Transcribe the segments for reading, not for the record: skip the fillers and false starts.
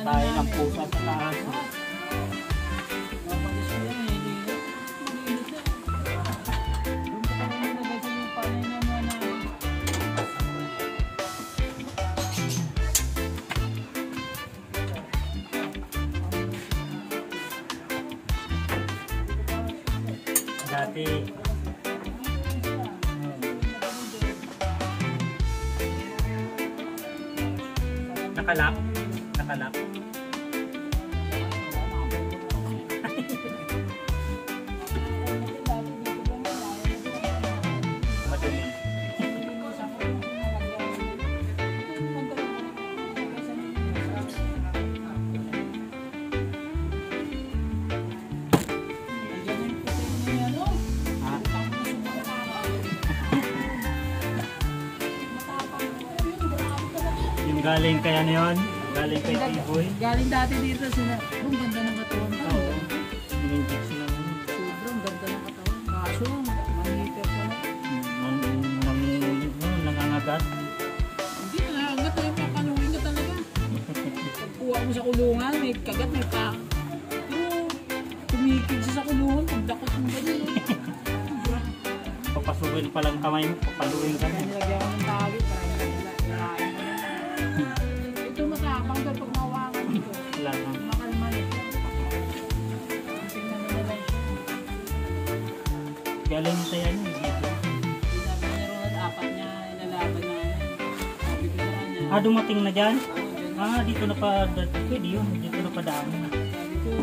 Tayo ng pusa sa taas. Dati nakalak madumi. Yung galing kaya na yun? Galing kay Tiboy? Galing dati dito sila. Ang ganda ng katawan ka. Oo. Ininjik sila. Sobrang ganda ng katawan. Kaso, manipir ka lang. Nangangagat. Hindi, nangangagat na yung papaluin ka talaga. Pagkuha mo sa kulungan, may kagat, may pa. Pero, tumikid siya sa kulungan, pagdakot mo ba din. Papasukin pa lang kamay mo, papaluin ka na. Nilagyan ko ng tali para ilahin mo. Ito matapang pero pag mawakan dito. Wala na. Makalman ito. Tingnan mo na lang siya. Galing niya tayo dito. Sabi niya ron, apat niya ilalaban namin. Sabi ko sa kanya. Dumating na dyan? Oo, Dito na pa, pwede yun, dito na pa daan. sabi ko,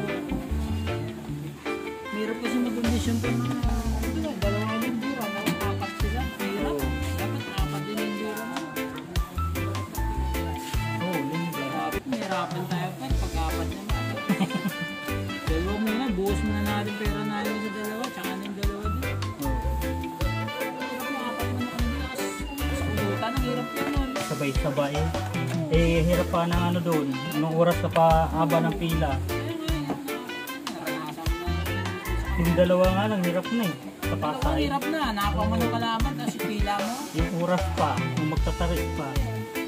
meron kasi mag-condition pa na dalawang lindura, apat sila. Hirap. Dapat apat din lindura mo. Oo, lingga. Sabi ko, mahirapan tayo pa pag-apat naman. Dalawa muna, buhos muna natin pera natin sa dalawa, tsaka na yung dalawa din. Hirap mo, apat mo na kami kasi sa kulutan, ang hirap yan nun. Sabay-sabay. Hirap pa ng ano doon. Anong oras ka pa haba ng pila? Naranasan mo na yun. Yung dalawa nga lang, hirap na eh. Sa Ang Pasay. hirap na, nakakuha mo ng kalaman, tapos pila mo. Yung oras pa, yung magtatarik pa.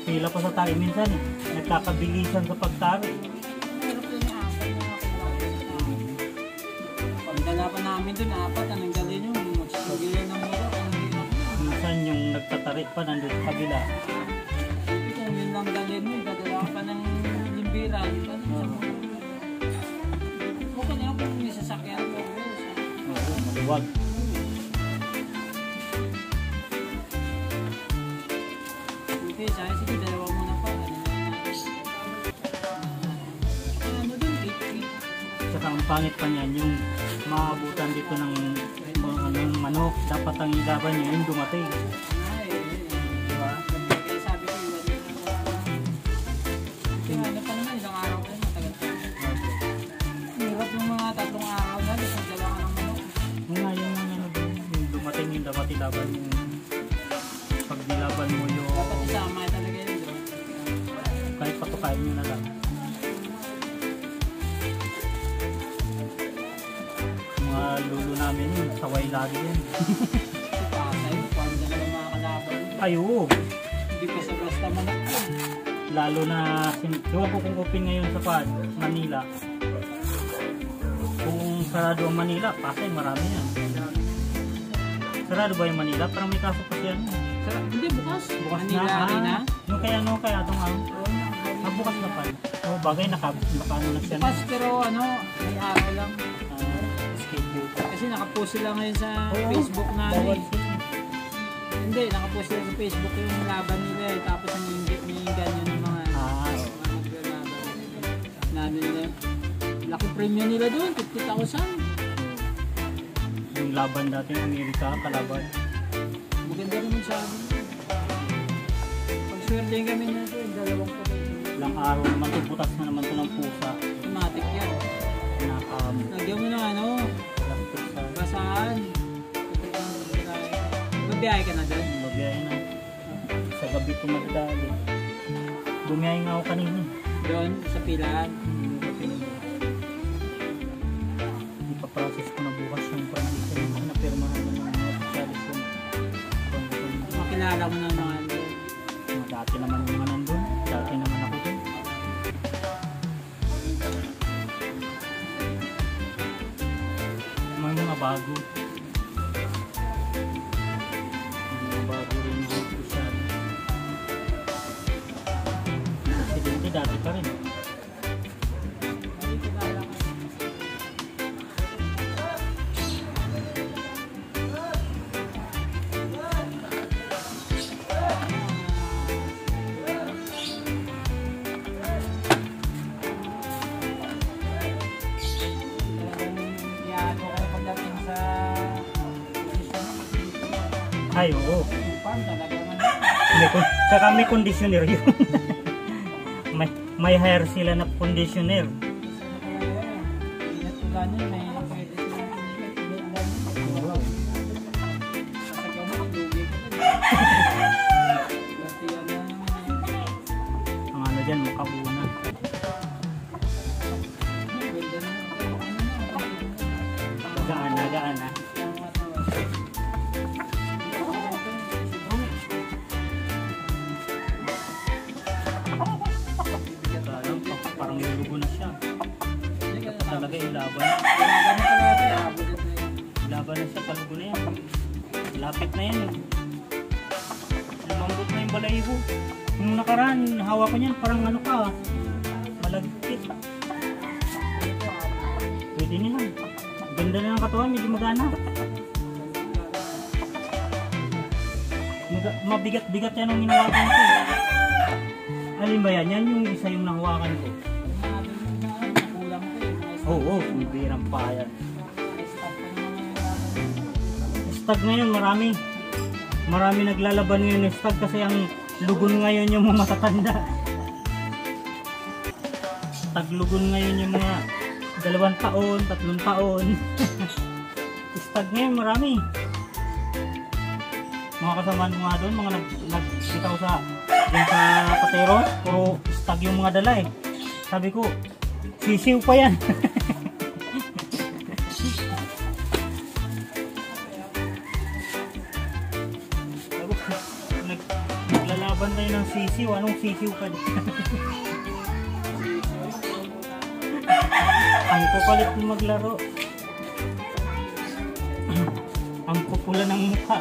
Pila pa sa tari. Minsan eh, nagkakabilisan sa pagtari. Hirap din yung apat na nakuha. Pag dala pa namin dun, apat, anong galin nyo? Magsisagilan ng mura, ang hirap na. Minsan yung nagtatarik pa nandun sa kabila. Kung yun lang galin mo, dadala ka pa ng limbira, di ba? Okay na yung kung may sasakyan ko. Oo, maluwag. Okay, sige, dalawa muna pa. Ano dun, 8 feet. Saka ang pangit pa niyan, yung maabutan dito ng yung manok. Dapat ang ilaban niya yung dumating. Diba? Kaya sabi ko, iwan nyo na. Ano pa naman, isang araw pa yun, matagal pa. Hirap yung mga 3 araw na, isang dala ka ng manok. Yung nga yung ano doon, yung dumating yung dapat ilaban yung pag nilaban mo yung Dapat isama talaga yun, di ba? kahit patukain nyo na lang. Mga lulo namin yun, saway lagi yun. Si Pasay, paano na lang mga kalaban? Ayo, Hindi pa sa basta manok. lalo na diwa ko kung open ngayon sa Manila. Kung sarado ang Manila, Pasay marami yan. Sarado ba yung Manila? Parang may kaso pa siya. Hindi, bukas. Bukas Manila na. Arena. No kaya itong bukas na pa. Bagay nakano na siya. Bukas, pero ano, may araw lang. Schedule. Kasi nakapost sila ngayon sa Oo, Facebook na bawal eh. sila. Hindi, nakapost sila sa Facebook yung laban nila eh. Tapos ang hinihingan yun ng mga maglalaban. Nabi nila. Laki premium nila doon, 50,000. Yung laban dati ng Amerika, kalaban. Maganda naman sa amin. Pag-swerte kami na ito, dalawang kamay. Ilang araw naman ito, butas na naman ito ng pusa. Automatic yan. Lagyan mo ng ano, Plastic sa basahan. Magbiyahe ka na doon. babiyahe na. Sa gabi ito magdali. Bumiyahe nga ako kanina. Doon, sa pilahan. Ipaprocess ko na bukas yung permission na napirmahan na ng mga officialis ko. Makilala mo na mga doon. Dati naman yung mga nandun. Dati naman ako dun. mga bago. Mga bago rin yung official. Presidente dati pa rin. Ay, oo. Tsaka may conditioner yun. may hire sila na conditioner. Ang ano dyan, makabuna. Gaan na. Parang lulugo na siya. Talaga yung laban. Laban na siya, palugo na yan. Lapit na yan. Lumambot na yung balahibo. Yung nakaraan, hawak ko niyan, parang ano ka, malagkit. Pwede nila. Ganda na ng katawan, medyo magana. Mabigat-bigat yan ang hinawakan ko. Alin ba yan? Yan yung isa yung nahawakan ko. Oo, birang pa yan. Stag ngayon, marami naglalaban ngayon ng stag kasi ang lugon ngayon yung mga matatanda. Stag lugon ngayon yung mga 2 taon, 3 taon. Stag ngayon, marami. Mga kasamaan ko nga doon, mga nagkita ko sa patero, puro stag yung mga dala eh. Sabi ko, sisiw pa yan. Naglalaban tayo ng sisiw. Anong sisiw ka dito? Ang kukulit maglaro. Ang pupula ng mukha.